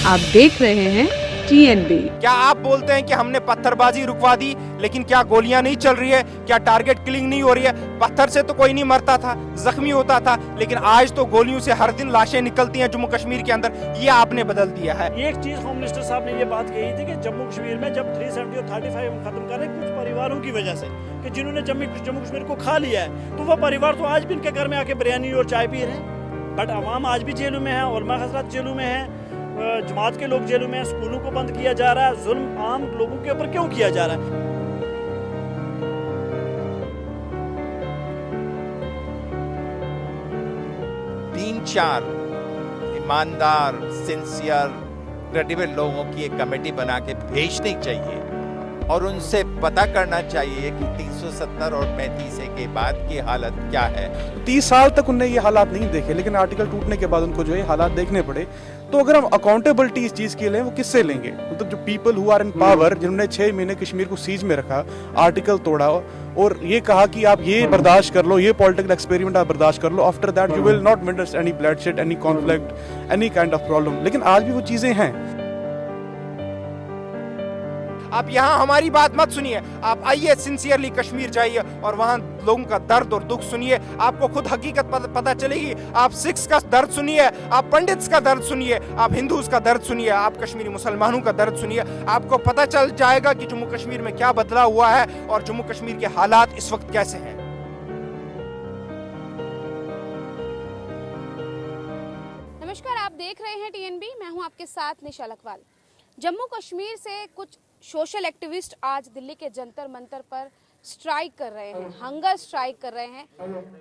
आप देख रहे हैं TNB। क्या आप बोलते हैं कि हमने पत्थरबाजी रुकवा दी, लेकिन क्या गोलियां नहीं चल रही है? क्या टारगेट किलिंग नहीं हो रही है? पत्थर से तो कोई नहीं मरता था, जख्मी होता था, लेकिन आज तो गोलियों से हर दिन लाशें निकलती हैं जम्मू कश्मीर के अंदर। ये आपने बदल दिया है। एक चीज होम मिनिस्टर साहब ने ये बात कही थी कि जम्मू कश्मीर में जब 370 और 35 हम खत्म कर रहे हैं कुछ परिवारों की वजह से कि जिन्होंने जम्मू कश्मीर को खा लिया है, तो वह परिवार तो आज भी इनके घर में आके बिरयानी और चाय पी रहे हैं। बट अवाम आज भी जेलों में है, उलमा हजरत जेलों में है, जमात के लोग जेलों में हैं, स्कूलों को बंद किया जा रहा है। जुल्म आम लोगों के ऊपर क्यों किया जा रहा है? तीन चार ईमानदार, सिंसियर, क्रेडिबल लोगों की एक कमेटी बना के भेजनी चाहिए और उनसे पता करना चाहिए कि 370 और 35 के बाद की हालत क्या है। 30 साल तक उनने ये हालात नहीं देखे, लेकिन आर्टिकल टूटने के बाद उनको जो है हालात देखने पड़े। तो अगर हम अकाउंटेबिलिटी इस चीज के लिए वो किससे लेंगे? मतलब जो people who are in power, जिन्होंने 6 महीने कश्मीर को सीज में रखा, आर्टिकल तोड़ा और ये कहा कि आप ये बर्दाश्त कर लो, ये पॉलिटिकल एक्सपेरिमेंट आप बर्दाश्त कर लो, after that you will not witness any bloodshed, any conflict, any kind of problem. लेकिन आज भी वो चीजें हैं। आप यहाँ हमारी बात मत सुनिए, आप आइए सिंसियरली कश्मीर जाइए और वहाँ लोगों का दर्द और दुख सुनिए, आपको खुद हकीकत पता चलेगी। आप सिख्स का दर्द सुनिए, आप पंडित्स का दर्द सुनिए, आप हिंदूज का दर्द सुनिए, आप कश्मीरी मुसलमानों का दर्द सुनिए। आपको पता चल जाएगा कि जम्मू कश्मीर में क्या बदलाव हुआ है और जम्मू कश्मीर के हालात इस वक्त कैसे हैं। नमस्कार, आप देख रहे हैं TNB। मैं हूं आपके साथ निशा लखवाल। जम्मू कश्मीर से कुछ सोशल एक्टिविस्ट आज दिल्ली के जंतर मंतर पर स्ट्राइक कर रहे हैं, हंगर स्ट्राइक कर रहे हैं।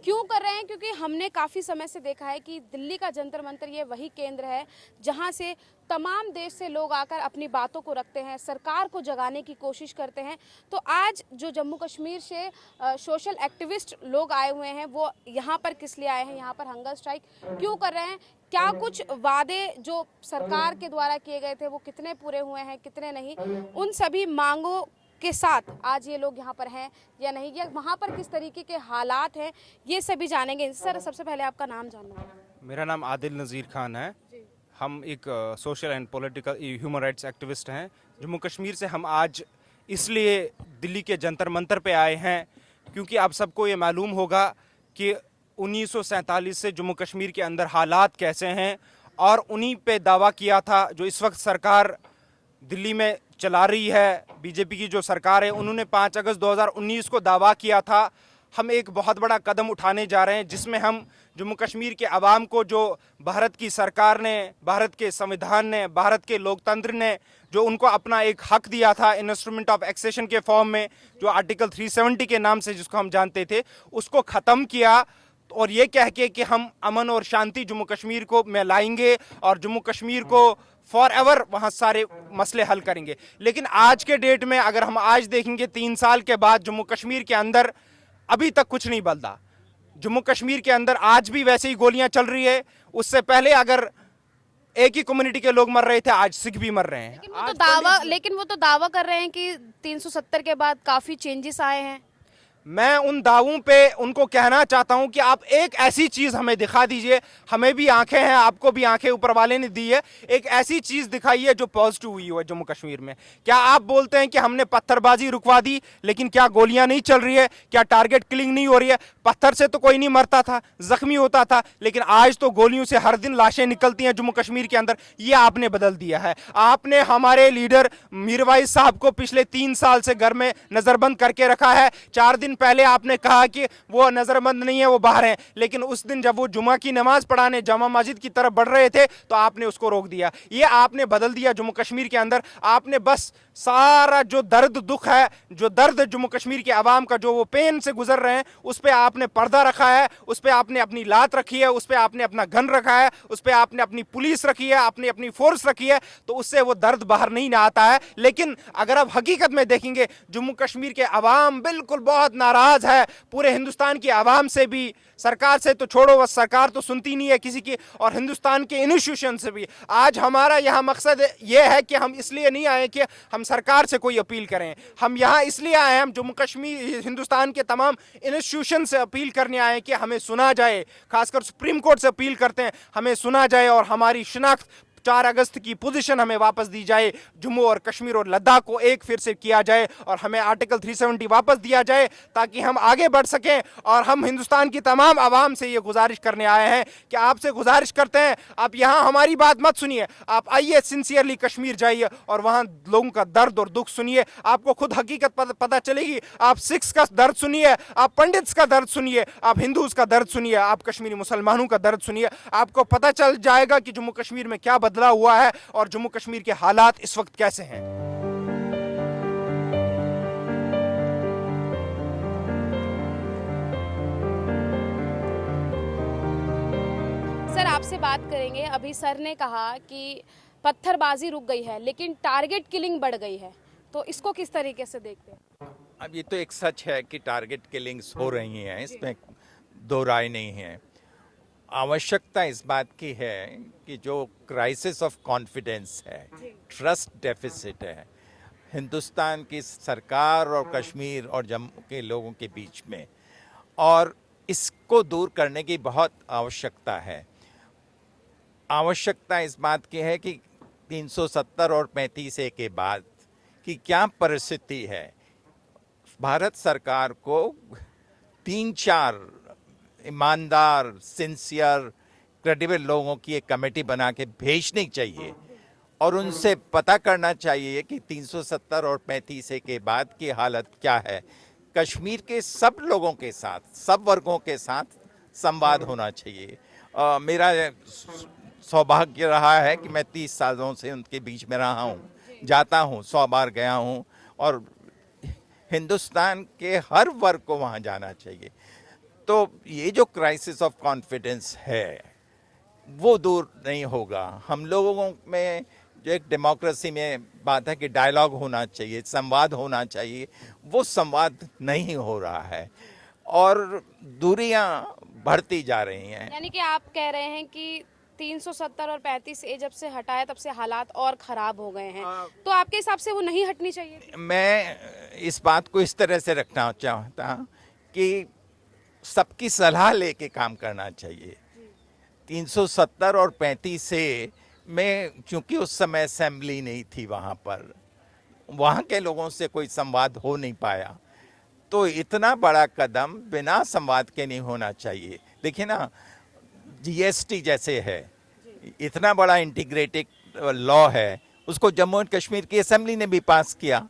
क्यों कर रहे हैं? क्योंकि हमने काफ़ी समय से देखा है कि दिल्ली का जंतर मंतर ये वही केंद्र है जहां से तमाम देश से लोग आकर अपनी बातों को रखते हैं, सरकार को जगाने की कोशिश करते हैं। तो आज जो जम्मू कश्मीर से सोशल एक्टिविस्ट लोग आए हुए हैं, वो यहाँ पर किस लिए आए हैं, यहाँ पर हंगर स्ट्राइक क्यों कर रहे हैं, क्या कुछ वादे जो सरकार के द्वारा किए गए थे वो कितने पूरे हुए हैं, कितने नहीं, उन सभी मांगों के साथ आज ये लोग यहाँ पर हैं या नहीं, या वहाँ पर किस तरीके के हालात हैं, ये सभी जानेंगे। सर, सबसे पहले आपका नाम जानना है। मेरा नाम आदिल नज़ीर खान है। हम एक social and political human rights activist हैं। जम्मू कश्मीर से हम आज इसलिए दिल्ली के जंतर मंतर पे आए हैं क्योंकि आप सबको ये मालूम होगा कि 1947 से जम्मू कश्मीर के अंदर हालात कैसे हैं और उन्हीं पे दावा किया था जो इस वक्त सरकार दिल्ली में चला रही है, बीजेपी की जो सरकार है, उन्होंने 5 अगस्त 2019 को दावा किया था। हम एक बहुत बड़ा कदम उठाने जा रहे हैं जिसमें हम जम्मू कश्मीर के अवाम को, जो भारत की सरकार ने, भारत के संविधान ने, भारत के लोकतंत्र ने जो उनको अपना एक हक दिया था इंस्ट्रूमेंट ऑफ एक्सेशन के फॉर्म में, जो आर्टिकल 370 के नाम से जिसको हम जानते थे, उसको ख़त्म किया और ये कह के कि हम अमन और शांति जम्मू कश्मीर को में लाएंगे और जम्मू कश्मीर को फॉर एवर वहाँ सारे मसले हल करेंगे। लेकिन आज के डेट में अगर हम आज देखेंगे 3 साल के बाद जम्मू कश्मीर के अंदर अभी तक कुछ नहीं बदला। जम्मू कश्मीर के अंदर आज भी वैसे ही गोलियां चल रही है। उससे पहले अगर एक ही कम्युनिटी के लोग मर रहे थे, आज सिख भी मर रहे हैं। लेकिन वो तो दावा कर रहे हैं कि 370 के बाद काफ़ी चेंजेस आए हैं। मैं उन दावों पे उनको कहना चाहता हूं कि आप एक ऐसी चीज़ हमें दिखा दीजिए, हमें भी आंखें हैं, आपको भी आंखें ऊपर वाले ने दी है, एक ऐसी चीज़ दिखाइए जो पॉजिटिव हुई हो जम्मू कश्मीर में। क्या आप बोलते हैं कि हमने पत्थरबाजी रुकवा दी, लेकिन क्या गोलियां नहीं चल रही है? क्या टारगेट किलिंग नहीं हो रही है? पत्थर से तो कोई नहीं मरता था, जख्मी होता था, लेकिन आज तो गोलियों से हर दिन लाशें निकलती हैं जम्मू कश्मीर के अंदर। ये आपने बदल दिया है। आपने हमारे लीडर मीरवाइज साहब को पिछले 3 साल से घर में नज़रबंद करके रखा है। 4 दिन पहले आपने कहा कि वो नजरबंद नहीं है, वो बाहर हैं, लेकिन उस दिन जब वो जुमा की नमाज पढ़ाने जामा मस्जिद की तरफ बढ़ रहे थे तो आपने उसको रोक दिया। ये आपने बदल दिया जम्मू कश्मीर के अंदर। आपने बस सारा जो दर्द दुख है, जो दर्द जम्मू कश्मीर के अवाम का, जो वो पेन से गुजर रहे हैं, उस पर आपने पर्दा रखा है, उस पर आपने अपनी लात रखी है, उस पर आपने अपना गन रखा है, उस पर आपने अपनी पुलिस रखी है, आपने अपनी फोर्स रखी है, तो उससे वो दर्द बाहर नहीं आता है। लेकिन अगर आप हकीकत में देखेंगे, जम्मू कश्मीर के अवाम बिल्कुल बहुत नाराज है, पूरे हिंदुस्तान की आवाम से भी, सरकार से तो छोड़ो, बस सरकार तो सुनती नहीं है किसी की, और हिंदुस्तान के इंस्टीट्यूशन से भी। आज हमारा यहाँ मकसद ये है कि हम इसलिए नहीं आए कि हम सरकार से कोई अपील करें, हम यहाँ इसलिए आए हैं, हम जम्मू कश्मीर हिंदुस्तान के तमाम इंस्टीट्यूशन से अपील करने आए कि हमें सुना जाए, खासकर सुप्रीम कोर्ट से अपील करते हैं, हमें सुना जाए और हमारी शिनाख्त 4 अगस्त की पोजीशन हमें वापस दी जाए, जम्मू और कश्मीर और लद्दाख को एक फिर से किया जाए और हमें आर्टिकल 370 वापस दिया जाए ताकि हम आगे बढ़ सकें। और हम हिंदुस्तान की तमाम आवाम से ये गुजारिश करने आए हैं कि आपसे गुजारिश करते हैं, आप यहाँ हमारी बात मत सुनिए, आप आइए सिंसियरली कश्मीर जाइए और वहाँ लोगों का दर्द और दुख सुनिए, आपको खुद हकीकत पता चलेगी। आप सिख्स का दर्द सुनिए, आप पंडित्स का दर्द सुनिए, आप हिंदूज का दर्द सुनिए, आप कश्मीरी मुसलमानों का दर्द सुनिए, आपको पता चल जाएगा कि जम्मू कश्मीर में क्या बदला हुआ है और जम्मू कश्मीर के हालात इस वक्त कैसे हैं। सर आपसे बात करेंगे, अभी सर ने कहा कि पत्थरबाजी रुक गई है लेकिन टारगेट किलिंग बढ़ गई है, तो इसको किस तरीके से देखते हैं? अब ये तो एक सच है कि टारगेट किलिंग्स हो रही हैं, इसमें दो राय नहीं है। आवश्यकता इस बात की है कि जो क्राइसिस ऑफ कॉन्फिडेंस है, ट्रस्ट डेफिसिट है हिंदुस्तान की सरकार और कश्मीर और जम्मू के लोगों के बीच में, और इसको दूर करने की बहुत आवश्यकता है। आवश्यकता इस बात की है कि 370 और 35A के बाद की क्या परिस्थिति है। भारत सरकार को 3-4 ईमानदार, सिंसियर, क्रेडिबल लोगों की एक कमेटी बना के भेजनी चाहिए और उनसे पता करना चाहिए कि 370 और 35A के बाद की हालत क्या है। कश्मीर के सब लोगों के साथ, सब वर्गों के साथ संवाद होना चाहिए। मेरा सौभाग्य रहा है कि मैं 30 सालों से उनके बीच में रहा हूँ, जाता हूँ, 100 बार गया हूँ, और हिंदुस्तान के हर वर्ग को वहाँ जाना चाहिए। तो ये जो क्राइसिस ऑफ कॉन्फिडेंस है वो दूर नहीं होगा। हम लोगों में जो एक डेमोक्रेसी में बात है कि डायलॉग होना चाहिए, संवाद होना चाहिए, वो संवाद नहीं हो रहा है और दूरियां बढ़ती जा रही हैं। यानी कि आप कह रहे हैं कि 370 और 35A जब से हटाया तब से हालात और खराब हो गए हैं, तो आपके हिसाब से वो नहीं हटनी चाहिए? मैं इस बात को इस तरह से रखना चाहता कि सबकी सलाह लेके काम करना चाहिए। 370 और 35A में चूंकि उस समय असेंबली नहीं थी वहाँ पर, वहाँ के लोगों से कोई संवाद हो नहीं पाया, तो इतना बड़ा कदम बिना संवाद के नहीं होना चाहिए। देखिए ना, GST जैसे है, इतना बड़ा इंटीग्रेटेड लॉ है, उसको जम्मू एंड कश्मीर की असेंबली ने भी पास किया,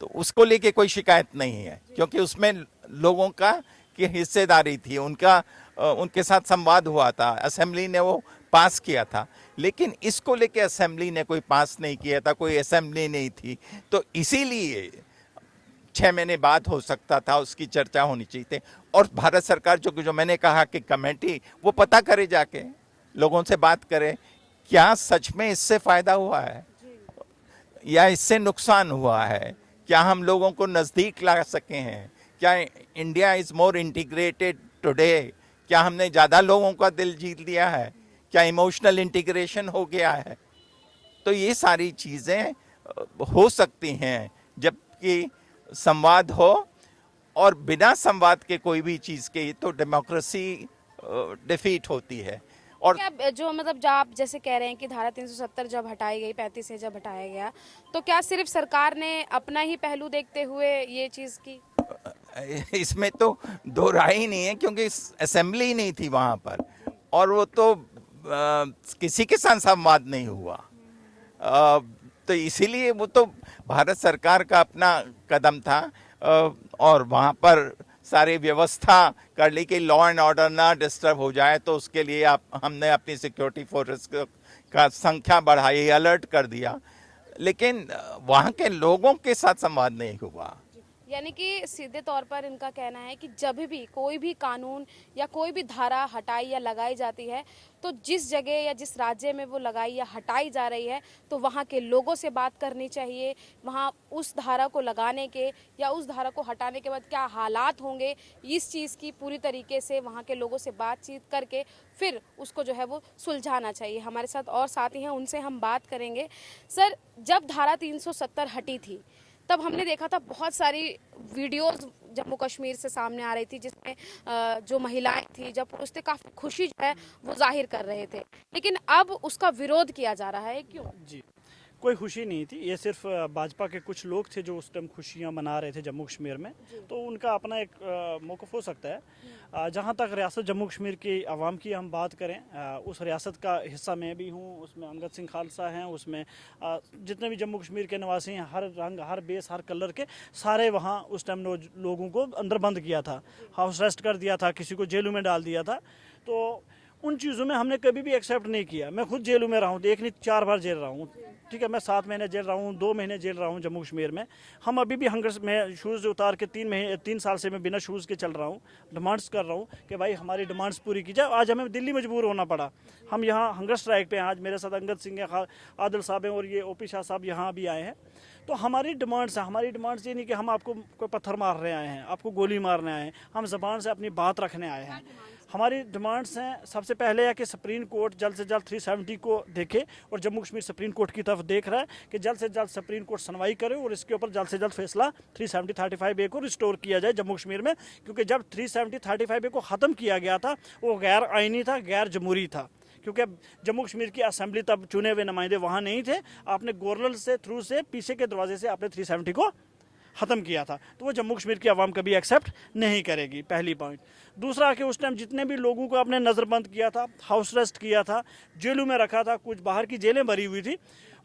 तो उसको लेके कोई शिकायत नहीं है क्योंकि उसमें लोगों का की हिस्सेदारी थी, उनके साथ संवाद हुआ था, असेंबली ने वो पास किया था। लेकिन इसको लेके असेंबली ने कोई पास नहीं किया था, कोई असेंबली नहीं थी, तो इसीलिए 6 महीने बाद हो सकता था, उसकी चर्चा होनी चाहिए थी। और भारत सरकार जो मैंने कहा कि कमेटी वो पता करे, जाके लोगों से बात करे, क्या सच में इससे फायदा हुआ है या इससे नुकसान हुआ है, क्या हम लोगों को नज़दीक ला सके हैं, क्या India is more integrated today, क्या हमने ज़्यादा लोगों का दिल जीत लिया है, क्या इमोशनल इंटीग्रेशन हो गया है। तो ये सारी चीज़ें हो सकती हैं जबकि संवाद हो, और बिना संवाद के कोई भी चीज़ के तो डेमोक्रेसी डिफीट होती है। और क्या जो मतलब जब आप जैसे कह रहे हैं कि धारा 370 जब हटाई गई, 35A जब हटाया गया, तो क्या सिर्फ सरकार ने अपना ही पहलू देखते हुए ये चीज़ की? इसमें तो दो राय ही नहीं है क्योंकि असेंबली ही नहीं थी वहाँ पर, और वो तो किसी के साथ संवाद नहीं हुआ, तो इसीलिए वो तो भारत सरकार का अपना कदम था, और वहाँ पर सारी व्यवस्था कर ली कि लॉ एंड ऑर्डर ना डिस्टर्ब हो जाए, तो उसके लिए हमने अपनी सिक्योरिटी फोर्स का संख्या बढ़ाई, अलर्ट कर दिया, लेकिन वहाँ के लोगों के साथ संवाद नहीं हुआ। यानी कि सीधे तौर पर इनका कहना है कि जब भी कोई भी कानून या कोई भी धारा हटाई या लगाई जाती है, तो जिस जगह या जिस राज्य में वो लगाई या हटाई जा रही है, तो वहाँ के लोगों से बात करनी चाहिए, वहाँ उस धारा को लगाने के या उस धारा को हटाने के बाद क्या हालात होंगे, इस चीज़ की पूरी तरीके से वहाँ के लोगों से बातचीत करके फिर उसको जो है वो सुलझाना चाहिए। हमारे साथ और साथी हैं, उनसे हम बात करेंगे। सर, जब धारा 370 हटी थी तब हमने देखा था बहुत सारी वीडियोस जम्मू कश्मीर से सामने आ रही थी, जिसमें जो महिलाएं थी, जब पुरुष थे, काफी खुशी जो है वो जाहिर कर रहे थे। लेकिन अब उसका विरोध किया जा रहा है, क्यों? जी, कोई खुशी नहीं थी, ये सिर्फ भाजपा के कुछ लोग थे जो उस टाइम खुशियां मना रहे थे जम्मू कश्मीर में, तो उनका अपना एक मौक़िफ़ हो सकता है। जहां तक रियासत जम्मू कश्मीर की आवाम की हम बात करें, उस रियासत का हिस्सा मैं भी हूं, उसमें अंगद सिंह खालसा हैं, उसमें जितने भी जम्मू कश्मीर के निवासी हैं, हर रंग, हर बेस, हर कलर के सारे वहाँ उस टाइम लोगों को अंदर बंद किया था, हाउस अरेस्ट कर दिया था, किसी को जेलों में डाल दिया था। तो उन चीज़ों में हमने कभी भी एक्सेप्ट नहीं किया। मैं खुद जेलों में रहा हूँ, एक नहीं 4 बार जेल रहा हूँ, ठीक है। मैं 7 महीने जेल रहा हूँ, 2 महीने जेल रहा हूँ जम्मू कश्मीर में। हम अभी भी हंगर में शूज़ उतार के 3 साल से मैं बिना शूज़ के चल रहा हूँ, डिमांड्स कर रहा हूँ कि भाई हमारी डिमांड्स पूरी की जाए। आज हमें दिल्ली मजबूर होना पड़ा, हम यहाँ हंगर स्ट्राइक पे हैं। आज मेरे साथ अंगद सिंह है, आदिल साहब हैं और ये ओपी शाह साहब यहाँ भी आए हैं। तो हमारी डिमांड्स ये नहीं कि हम आपको कोई पत्थर मारने आए हैं, आपको गोली मारने आए हैं, हम ज़बान से अपनी बात रखने आए हैं। हमारी डिमांड्स हैं, सबसे पहले है कि सुप्रीम कोर्ट जल्द से जल्द 370 को देखे, और जम्मू कश्मीर सुप्रीम कोर्ट की तरफ देख रहा है कि जल्द से जल्द सुप्रीम कोर्ट सुनवाई करे और इसके ऊपर जल्द से जल्द फैसला 370-35A को रिस्टोर किया जाए जम्मू कश्मीर में। क्योंकि जब 370-35A को ख़त्म किया गया था, वो गैर आइनी था, गैर जमहूरी था, क्योंकि जम्मू कश्मीर की असेंबली तब चुने हुए नुमाइंदे वहाँ नहीं थे। आपने गवर्नर से थ्रू से पीछे के दरवाजे से आपने 370 को ख़त्म किया था, तो वो जम्मू कश्मीर की आवाम कभी एक्सेप्ट नहीं करेगी, पहली पॉइंट। दूसरा कि उस टाइम जितने भी लोगों को आपने नज़रबंद किया था, हाउस अरेस्ट किया था, जेलों में रखा था, कुछ बाहर की जेलें भरी हुई थी,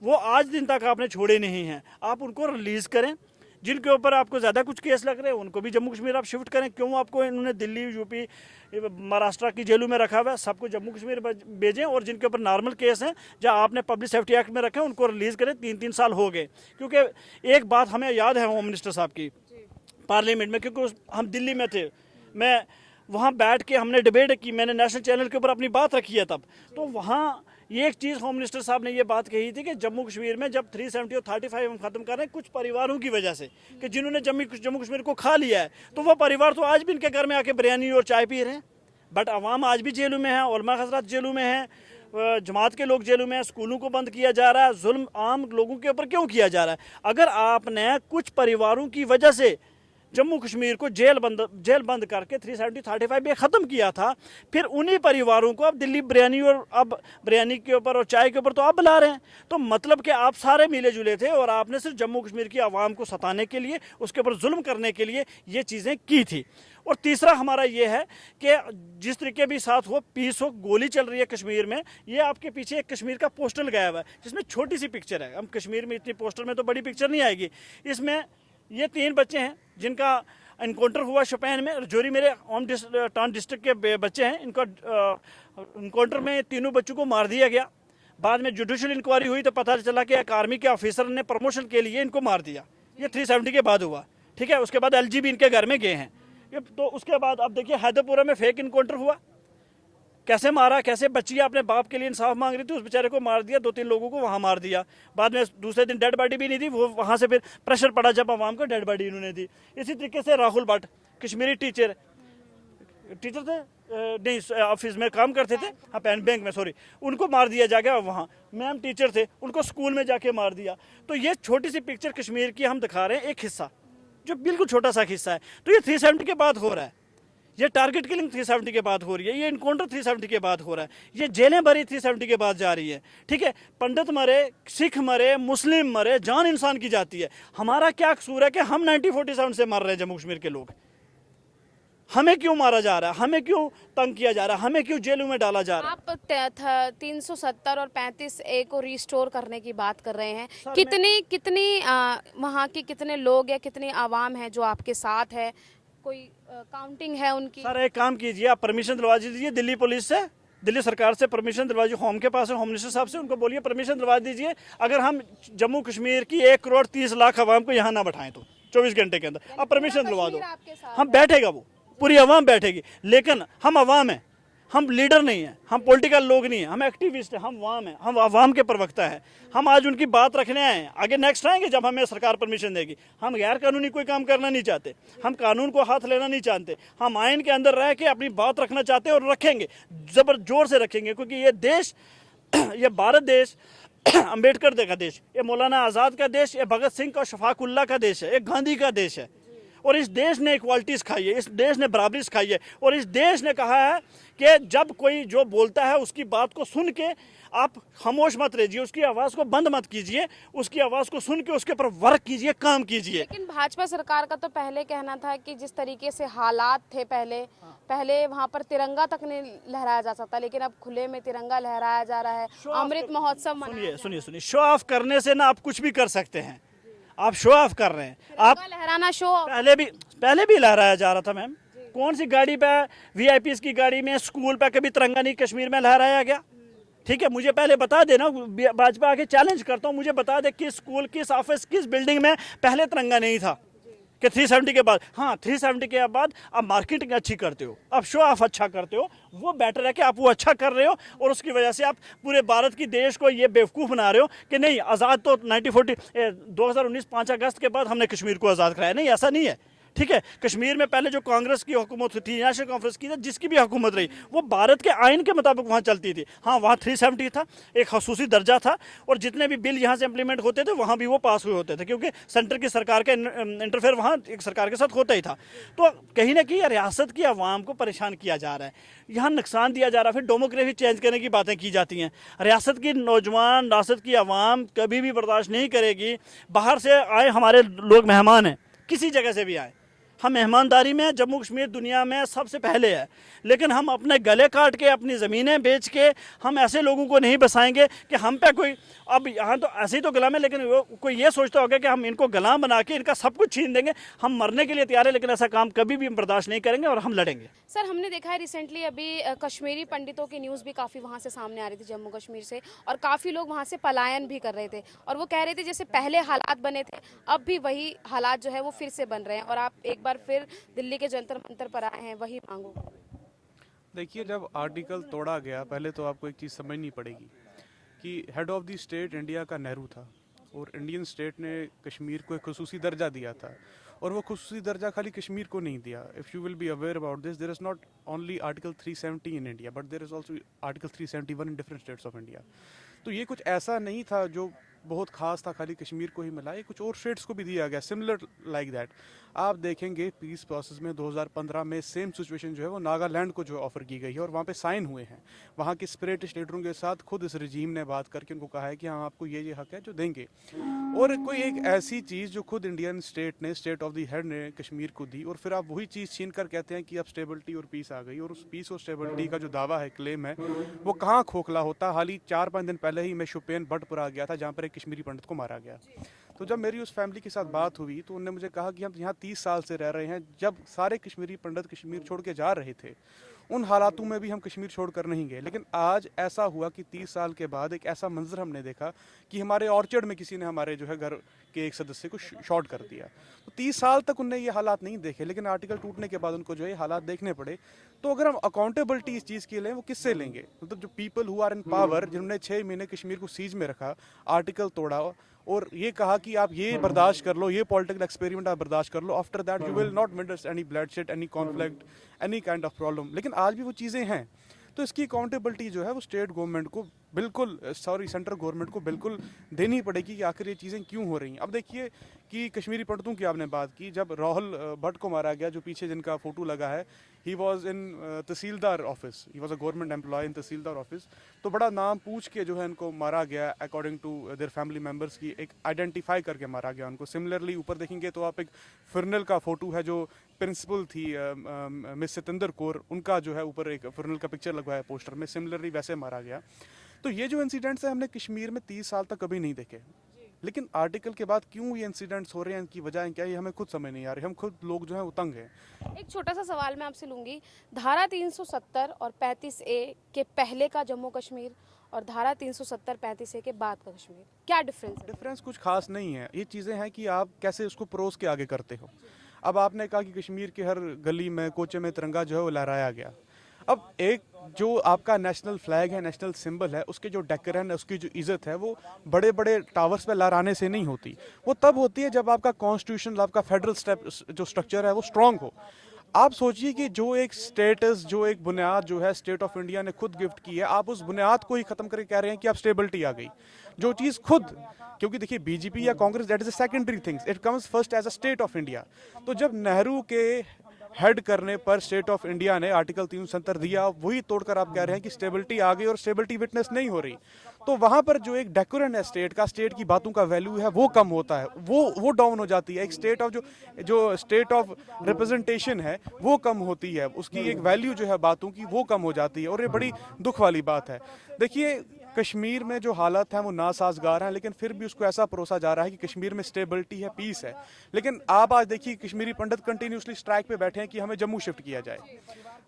वो आज दिन तक आपने छोड़े नहीं हैं। आप उनको रिलीज़ करें। जिनके ऊपर आपको ज़्यादा कुछ केस लग रहे हैं उनको भी जम्मू कश्मीर आप शिफ्ट करें। क्यों आपको इन्होंने दिल्ली, यूपी, महाराष्ट्र की जेलों में रखा हुआ है, सबको जम्मू कश्मीर भेजें। और जिनके ऊपर नॉर्मल केस हैं, जहां आपने पब्लिक सेफ्टी एक्ट में रखे, उनको रिलीज़ करें। 3-3 साल हो गए। क्योंकि एक बात हमें याद है होम मिनिस्टर साहब की पार्लियामेंट में, क्योंकि हम दिल्ली में थे, मैं वहाँ बैठ के हमने डिबेट की, मैंने नेशनल चैनल के ऊपर अपनी बात रखी है तब। तो वहाँ ये एक चीज़ होम मिनिस्टर साहब ने ये बात कही थी कि जम्मू कश्मीर में जब 370 और 35 हम ख़त्म कर रहे हैं कुछ परिवारों की वजह से, कि जिन्होंने जम्मू कश्मीर को खा लिया है, तो वह परिवार तो आज भी इनके घर में आके बिरयानी और चाय पी रहे हैं। बट अवाम आज भी जेलों में है, उलमा हज़रात जेलों में हैं, जमात के लोग जेलों में हैं, स्कूलों को बंद किया जा रहा है। जुल्म आम लोगों के ऊपर क्यों किया जा रहा है? अगर आपने कुछ परिवारों की वजह से जम्मू कश्मीर को जेल बंद करके 370-35 ख़त्म किया था, फिर उन्हीं परिवारों को अब दिल्ली बिरयानी और अब बिरयानी के ऊपर और चाय के ऊपर तो आप बुला रहे हैं। तो मतलब कि आप सारे मिले जुले थे और आपने सिर्फ जम्मू कश्मीर की आवाम को सताने के लिए, उसके ऊपर जुल्म करने के लिए ये चीज़ें की थी। और तीसरा हमारा ये है कि जिस तरीके भी साथ हो, पीस हो, गोली चल रही है कश्मीर में, ये आपके पीछे एक कश्मीर का पोस्टर लगाया हुआ है जिसमें छोटी सी पिक्चर है। हम कश्मीर में इतनी पोस्टर में तो बड़ी पिक्चर नहीं आएगी। इसमें ये 3 बच्चे हैं जिनका इनकाउंटर हुआ शोपियान में, रजौरी मेरे होम टाउन डिस्ट्रिक्ट के बच्चे हैं। इनका इनकाउंटर में 3 बच्चों को मार दिया गया। बाद में जुडिशल इंक्वायरी हुई तो पता चला कि एक आर्मी के ऑफिसर ने प्रमोशन के लिए इनको मार दिया। ये 370 के बाद हुआ, ठीक है। उसके बाद LG भी इनके घर में गए हैं। तो उसके बाद अब देखिए हैदरपुरा में फेक इनकाउंटर हुआ, कैसे मारा, कैसे बच्ची अपने बाप के लिए इंसाफ मांग रही थी, उस बेचारे को मार दिया, 2-3 लोगों को वहाँ मार दिया। बाद में दूसरे दिन डेड बॉडी भी नहीं थी, वो वहाँ से फिर प्रेशर पड़ा जब आवाम को डेड बॉडी इन्होंने दी। इसी तरीके से राहुल भट्ट, कश्मीरी टीचर थे, नहीं ऑफिस में काम करते थे, हाँ बैंक में, सॉरी, उनको मार दिया जाएगा। वहाँ मैम टीचर थे, उनको स्कूल में जाके मार दिया। तो ये छोटी सी पिक्चर कश्मीर की हम दिखा रहे हैं, एक हिस्सा जो बिल्कुल छोटा सा हिस्सा है। तो ये 370 के बाद हो रहा है, ये टारगेट किलिंग 370 के बाद हो रही है, ये इनकाउंटर 370 के बाद हो रहा है, ये जेलें भरी 370 के बाद जा रही है, ठीक है। पंडित मरे, सिख मरे, मुस्लिम मरे, जान इंसान की जाती है। हमारा क्या कसूर है कि हम 1947 से मर रहे हैं जम्मू कश्मीर के लोग? हमें क्यों मारा जा रहा है? हमें क्यों तंग किया जा रहा है? हमें क्यों जेलों में डाला जा रहा है? आप 370 और 35A को रिस्टोर करने की बात कर रहे हैं। कितनी वहाँ के कितने लोग या कितनी आवाम है जो आपके साथ है? कोई काउंटिंग है उनकी? सर एक काम कीजिए, आप परमिशन दिलवा दीजिए दिल्ली पुलिस से, दिल्ली सरकार से परमिशन दिलवाइए। होम के पास है, होम मिनिस्टर साहब से, उनको बोलिए परमिशन दिलवा दीजिए। अगर हम जम्मू कश्मीर की 1 करोड़ 30 लाख आवाम को यहाँ ना बैठाएं तो 24 घंटे के अंदर आप परमिशन दिलवा दो, हम बैठेगा, वो पूरी आवाम बैठेगी। लेकिन हम आवाम हैं, हम लीडर नहीं हैं, हम पॉलिटिकल लोग नहीं हैं, हम एक्टिविस्ट हैं, हम आवाम हैं, हम आवाम के प्रवक्ता हैं। हम आज उनकी बात रखने आए हैं, आगे नेक्स्ट आएंगे जब हमें सरकार परमिशन देगी। हम गैर कानूनी कोई काम करना नहीं चाहते, हम कानून को हाथ लेना नहीं चाहते, हम आइन के अंदर रह के अपनी बात रखना चाहते हैं और रखेंगे, जोर से रखेंगे। क्योंकि ये देश, ये भारत देश अंबेडकर का देश, ये मौलाना आज़ाद का देश, ये भगत सिंह और शफाकुल्ला का देश है, ये गांधी का देश है। और इस देश ने इक्वालिटी सिखाई है, इस देश ने बराबरी सिखाई है, और इस देश ने कहा है कि जब कोई जो बोलता है उसकी बात को सुन के आप खामोश मत रहिए, उसकी आवाज़ को बंद मत कीजिए, उसकी आवाज़ को सुन के उसके ऊपर वर्क कीजिए, काम कीजिए। लेकिन भाजपा सरकार का तो पहले कहना था कि जिस तरीके से हालात थे पहले वहाँ पर तिरंगा तक नहीं लहराया जा सकता, लेकिन अब खुले में तिरंगा लहराया जा रहा है, अमृत महोत्सव मनाया। सुनिए, शो ऑफ करने से ना आप कुछ भी कर सकते हैं। आप शो ऑफ कर रहे हैं, आप लहराना शो ऑफ। पहले भी लहराया जा रहा था मैम। कौन सी गाड़ी पे, वीआईपी की गाड़ी में, स्कूल पे कभी तिरंगा नहीं कश्मीर में लहराया गया? ठीक है, मुझे पहले बता देना, भाजपा आके चैलेंज करता हूँ, मुझे बता दे किस स्कूल, किस ऑफिस, किस बिल्डिंग में पहले तिरंगा नहीं था कि 370 के बाद। हाँ, 370 के बाद आप मार्केटिंग अच्छी करते हो, आप शो ऑफ अच्छा करते हो, वो बेटर है कि आप वो अच्छा कर रहे हो, और उसकी वजह से आप पूरे भारत की देश को ये बेवकूफ़ बना रहे हो कि नहीं, आज़ाद तो 2019 5 अगस्त के बाद हमने कश्मीर को आज़ाद कराया। नहीं, ऐसा नहीं है। ठीक है, कश्मीर में पहले जो कांग्रेस की हुकूमत थी, नेशनल कॉन्फ्रेंस की, जिसकी भी हुकूमत रही, वो भारत के आइन के मुताबिक वहाँ चलती थी। हाँ, वहाँ 370 था, एक खसूसी दर्जा था, और जितने भी बिल यहाँ से इम्प्लीमेंट होते थे वहाँ भी वो पास हुए होते थे, क्योंकि सेंटर की सरकार का इंटरफेयर वहाँ एक सरकार के साथ होता ही था। तो कहीं ना कहीं रियासत की आवाम को परेशान किया जा रहा है, यहाँ नुकसान दिया जा रहा है, फिर डेमोक्रेसी चेंज करने की बातें की जाती हैं। रियासत की नौजवान, रियासत की आवाम कभी भी बर्दाश्त नहीं करेगी। बाहर से आए हमारे लोग मेहमान हैं, किसी जगह से भी आए, हम मेहमानदारी में जम्मू कश्मीर दुनिया में सबसे पहले है, लेकिन हम अपने गले काट के, अपनी ज़मीनें बेच के हम ऐसे लोगों को नहीं बसाएंगे कि हम पे कोई, अब यहाँ तो ऐसे ही तो गुलाम है, लेकिन कोई ये सोचता होगा कि हम इनको गुलाम बना के इनका सब कुछ छीन देंगे। हम मरने के लिए तैयार है, लेकिन ऐसा काम कभी भी हम बर्दाश्त नहीं करेंगे और हम लड़ेंगे। सर, हमने देखा है रिसेंटली अभी कश्मीरी पंडितों की न्यूज़ भी काफ़ी वहाँ से सामने आ रही थी, जम्मू कश्मीर से, और काफ़ी लोग वहाँ से पलायन भी कर रहे थे, और वो कह रहे थे जैसे पहले हालात बने थे अब भी वही हालात जो है वो फिर से बन रहे हैं, और आप एक बार फिर दिल्ली के जंतर मंतर पर आए हैं वही मांगो। देखिए, जब आर्टिकल तोड़ा गया, पहले तो आपको एक चीज़ समझनी पड़ेगी कि head of the state India का नेहरू था, और इंडियन स्टेट ने कश्मीर को एक खुसूसी दर्जा दिया था, और वो खुसूसी दर्जा खाली कश्मीर को नहीं दिया। If you will be aware about this, there is not only article 370 in India, but there is also article 371 in different states of India. तो ये कुछ ऐसा नहीं था जो बहुत खास था खाली कश्मीर को ही मिला, ये कुछ और स्टेट्स को भी दिया गया, सिमिलर लाइक दैट। आप देखेंगे पीस प्रोसेस में 2015 में सेम सिचुएशन जो है वो नागालैंड को जो ऑफर की गई है, और वहाँ पे साइन हुए हैं। वहाँ के सेपरेटिस्ट लीडरों के साथ खुद इस रजीम ने बात करके उनको कहा है कि हाँ, आपको ये हक है जो देंगे। और कोई एक ऐसी चीज़ जो खुद इंडियन स्टेट ने, स्टेट ऑफ द हेड ने कश्मीर को दी, और फिर आप वही चीज़ छीन कर कहते हैं कि अब स्टेबिलिटी और पीस आ गई। और उस पीस और स्टेबिलिटी का जो दावा है, क्लेम है, वो कहाँ खोखला होता। हाल ही 4-5 दिन पहले ही मैं शुपियन भटपुरा गया था, जहाँ पर एक कश्मीरी पंडित को मारा गया। तो जब मेरी उस फैमिली के साथ बात हुई तो उन्होंने मुझे कहा कि हम यहाँ 30 साल से रह रहे हैं, जब सारे कश्मीरी पंडित कश्मीर छोड़ के जा रहे थे उन हालातों में भी हम कश्मीर छोड़कर नहीं गए। लेकिन आज ऐसा हुआ कि 30 साल के बाद एक ऐसा मंजर हमने देखा कि हमारे ऑर्चर्ड में किसी ने हमारे जो है घर के एक सदस्य को शॉर्ट कर दिया। तो 30 साल तक उनने ये हालात नहीं देखे, लेकिन आर्टिकल टूटने के बाद उनको जो है हालात देखने पड़े। तो अगर हम अकाउंटेबिलिटी इस चीज़ के लें, वो किससे लेंगे? मतलब जो people who are in power, जिन्होंने 6 महीने कश्मीर को सीज में रखा, आर्टिकल तोड़ा और ये कहा कि आप ये बर्दाश्त कर लो, ये पॉलिटिकल एक्सपेरिमेंट आप बर्दाश्त कर लो, after that you will not witness any bloodshed, any conflict, any kind of problem. लेकिन आज भी वो चीज़ें हैं। तो इसकी अकाउंटेबिलिटी जो है वो स्टेट गवर्नमेंट को बिल्कुल, सेंट्रल गवर्नमेंट को बिल्कुल देनी पड़ेगी कि आखिर ये चीज़ें क्यों हो रही हैं। अब देखिए कि कश्मीरी पंडितों की आपने बात की, जब राहुल भट्ट को मारा गया, जो पीछे जिनका फोटो लगा है, he was in tehsildar office, he was a government employ in tehsildar office. तो बड़ा नाम पूछ के जो है इनको मारा गया, according to their family members की एक आइडेंटिफाई करके मारा गया उनको। सिमिलरली ऊपर देखेंगे तो आप एक फर्नल का फोटो है, जो प्रिंसिपल थी मिस सतेंद्र कौर, उनका जो है ऊपर एक फर्नल का पिक्चर लगवाया पोस्टर में, सिमिलरली वैसे मारा गया। तो ये जो इंसिडेंट्स हैं हमने कश्मीर में 30 साल तक कभी नहीं देखे, लेकिन आर्टिकल के बाद क्यों ये इंसिडेंट्स हो रहे हैं, इनकी वजह क्या है, ये हमें खुद समझ नहीं आ रही। हम खुद लोग जो है उतंग हैं। एक छोटा सा सवाल मैं आपसे लूंगी, धारा 370 और 35A के पहले का जम्मू कश्मीर और धारा 370 35A के बाद का कश्मीर, क्या डिफरेंस है? डिफरेंस कुछ खास नहीं है। ये चीज़ें हैं कि आप कैसे उसको परोस के आगे करते हो। अब आपने कहा कि कश्मीर के हर गली में, कोचे में तिरंगा जो है वो लहराया गया। अब एक जो आपका नेशनल फ्लैग है, नेशनल सिंबल है, उसके जो डेकोरेशन है, उसकी जो इज्जत है, वो बड़े बड़े टावर्स पे लहराने से नहीं होती। वो तब होती है जब आपका कॉन्स्टिट्यूशन, आपका फेडरल जो स्ट्रक्चर है वो स्ट्रांग हो। आप सोचिए कि जो एक स्टेटस, जो एक बुनियाद जो है स्टेट ऑफ इंडिया ने खुद गिफ्ट की है, आप उस बुनियाद को ही खत्म करके कह रहे हैं कि अब स्टेबिलिटी आ गई। जो चीज़ खुद, क्योंकि देखिए बीजेपी या Congress that is a secondary things, it comes first as a state of India. तो जब नेहरू के हेड करने पर स्टेट ऑफ इंडिया ने आर्टिकल 370 दिया, वही तोड़कर आप कह रहे हैं कि स्टेबिलिटी आ गई और स्टेबिलिटी विटनेस नहीं हो रही। तो वहां पर जो एक डेकोरेंट है स्टेट का, स्टेट की बातों का वैल्यू है वो कम होता है, वो डाउन हो जाती है। एक स्टेट ऑफ जो स्टेट ऑफ रिप्रेजेंटेशन है वो कम होती है, उसकी एक वैल्यू जो है बातों की वो कम हो जाती है, और ये बड़ी दुख वाली बात है। देखिए कश्मीर में जो हालात हैं वो नासाजगार हैं, लेकिन फिर भी उसको ऐसा परोसा जा रहा है कि कश्मीर में स्टेबिलिटी है, पीस है। लेकिन आप आज देखिए कश्मीरी पंडित कंटिन्यूसली स्ट्राइक पे बैठे हैं कि हमें जम्मू शिफ्ट किया जाए।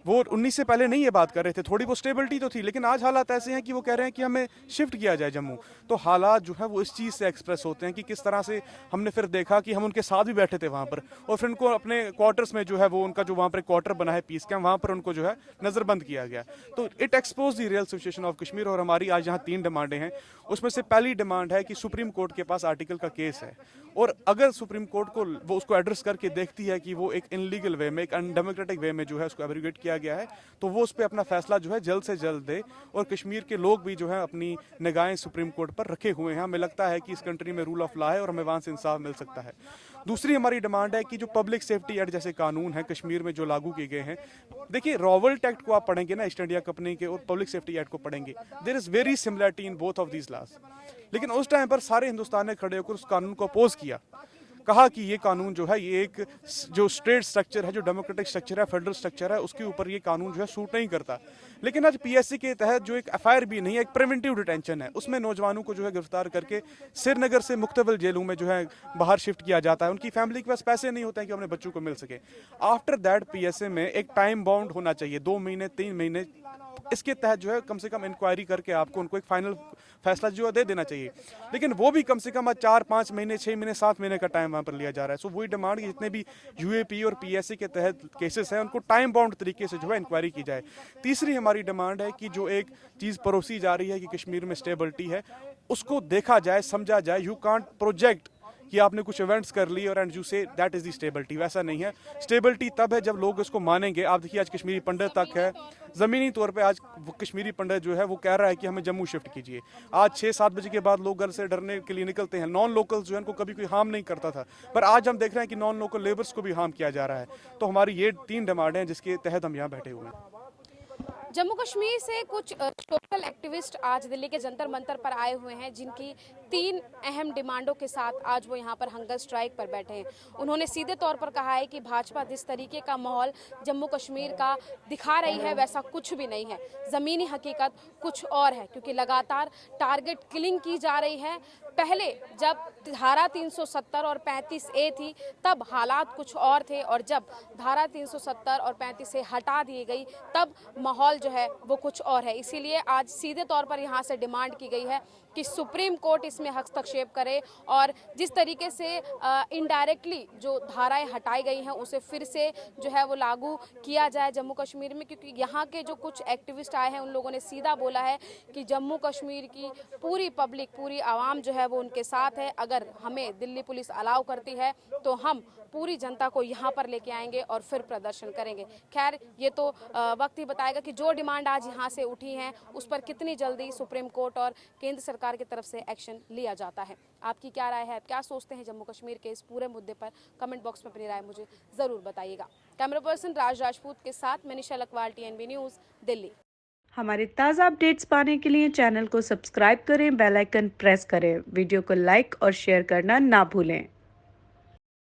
वो 19 से पहले नहीं ये बात कर रहे थे, थोड़ी वो स्टेबिलिटी तो थी, लेकिन आज हालात ऐसे हैं कि वो कह रहे हैं कि हमें शिफ्ट किया जाए जम्मू। तो हालात जो है वो इस चीज़ से एक्सप्रेस होते हैं कि किस तरह से हमने फिर देखा कि हम उनके साथ भी बैठे थे वहाँ पर, और फिर उनको अपने क्वार्टर्स में जो है वो उनका जो वहाँ पर क्वार्टर बना है पीस कैंप, वहाँ पर उनको जो है नज़रबंद किया गया। तो it expose the real situation of Kashmir. और हमारी आज यहाँ 3 डिमांडें हैं, उसमें से पहली डिमांड है कि सुप्रीम कोर्ट के पास आर्टिकल का केस है, और अगर सुप्रीम कोर्ट को वो उसको एड्रेस करके देखती है कि वो एक इनलीगल वे में, एक अनडेमोक्रेटिक वे में जो है उसको एब्रोगेट किया गया है, तो वो उस पर अपना फैसला जो है जल्द से जल्द दे। और कश्मीर के लोग भी जो है अपनी निगाहें सुप्रीम कोर्ट पर रखे हुए हैं। हमें लगता है कि इस कंट्री में रूल ऑफ लॉ है और हमें वहाँ से इंसाफ मिल सकता है। दूसरी हमारी डिमांड है कि जो पब्लिक सेफ्टी एक्ट जैसे कानून है कश्मीर में जो लागू किए गए हैं, देखिए रॉवल्ट एक्ट को आप पढ़ेंगे ना, ईस्ट इंडिया कंपनी के, और पब्लिक सेफ्टी एक्ट को पढ़ेंगे, there is very similarity in both of these laws. लेकिन उस टाइम पर सारे हिंदुस्तान ने खड़े होकर उस कानून को अपोज किया, कहा कि ये कानून जो है ये एक जो स्टेट स्ट्रक्चर है, जो डेमोक्रेटिक स्ट्रक्चर है, फेडरल स्ट्रक्चर है, उसके ऊपर ये कानून जो है सूट नहीं करता। लेकिन आज पीएससी के तहत जो एक एफआईआर भी नहीं है, एक प्रिवेंटिव डिटेंशन है, उसमें नौजवानों को जो है गिरफ्तार करके श्रीनगर से मुख्तलिफ जेलों में जो है बाहर शिफ्ट किया जाता है। उनकी फैमिली के पास पैसे नहीं होते हैं कि अपने बच्चों को मिल सके। आफ्टर दैट पीएसए में एक टाइम बाउंड होना चाहिए, 2 महीने 3 महीने, इसके तहत जो है कम से कम इंक्वायरी करके आपको उनको एक फाइनल फैसला जो है दे देना चाहिए। लेकिन वो भी कम से कम 4-5 महीने, 6 महीने, 7 महीने का टाइम वहाँ पर लिया जा रहा है। सो वही डिमांड कि जितने भी यूएपी और पीएससी के तहत केसेस हैं उनको टाइम बाउंड तरीके से जो है इंक्वायरी की जाए। तीसरी हमारी डिमांड है कि जो एक चीज़ परोसी जा रही है कि कश्मीर में स्टेबिलिटी है, उसको देखा जाए, समझा जाए। यू कांट प्रोजेक्ट कि आपने कुछ इवेंट्स कर ली और and you say that is the stability, वैसा नहीं है। स्टेबिलिटी तब है जब लोग इसको मानेंगे। आप देखिए आज कश्मीरी पंडित तक है, ज़मीनी तौर पे आज कश्मीरी पंडित जो है वो कह रहा है कि हमें जम्मू शिफ्ट कीजिए। आज 6-7 बजे के बाद लोग घर से डरने के लिए निकलते हैं। नॉन लोकल्स जो है उनको कभी कोई हार्म नहीं करता था, पर आज हम देख रहे हैं कि नॉन लोकल लेबर्स को भी हार्म किया जा रहा है। तो हमारी ये 3 डिमांड हैं जिसके तहत हम यहाँ बैठे हुए हैं। जम्मू कश्मीर से कुछ सोशल एक्टिविस्ट आज दिल्ली के जंतर मंतर पर आए हुए हैं, जिनकी 3 अहम डिमांडों के साथ आज वो यहाँ पर हंगर स्ट्राइक पर बैठे हैं। उन्होंने सीधे तौर पर कहा है कि भाजपा जिस तरीके का माहौल जम्मू कश्मीर का दिखा रही है वैसा कुछ भी नहीं है, ज़मीनी हकीकत कुछ और है, क्योंकि लगातार टारगेट किलिंग की जा रही है। पहले जब धारा 370 और 35A थी तब हालात कुछ और थे, और जब धारा 370 और 35A हटा दी गई तब माहौल जो है वो कुछ और है। इसीलिए आज सीधे तौर पर यहाँ से डिमांड की गई है कि सुप्रीम कोर्ट इसमें हस्तक्षेप करे और जिस तरीके से इनडायरेक्टली जो धाराएं हटाई गई हैं उसे फिर से जो है वो लागू किया जाए जम्मू कश्मीर में। क्योंकि यहाँ के जो कुछ एक्टिविस्ट आए हैं उन लोगों ने सीधा बोला है कि जम्मू कश्मीर की पूरी पब्लिक, पूरी आवाम जो है वो उनके साथ है। अगर हमें दिल्ली पुलिस अलाउ करती है तो हम पूरी जनता को यहाँ पर लेके आएंगे और फिर प्रदर्शन करेंगे। खैर ये तो वक्त ही बताएगा कि जो डिमांड आज यहाँ से उठी हैं उस पर कितनी जल्दी सुप्रीम कोर्ट और केंद्र सरकार की तरफ से एक्शन लिया जाता है। आपकी क्या राय है, आप क्या सोचते हैं जम्मू कश्मीर के इस पूरे मुद्दे पर? कमेंट बॉक्स में अपनी राय मुझे ज़रूर बताइएगा। कैमरा पर्सन राज राजपूत के साथ मैं निशा लकवाल, TNB न्यूज़, दिल्ली। हमारे ताज़ा अपडेट्स पाने के लिए चैनल को सब्सक्राइब करें, बेल आइकन प्रेस करें, वीडियो को लाइक और शेयर करना ना भूलें।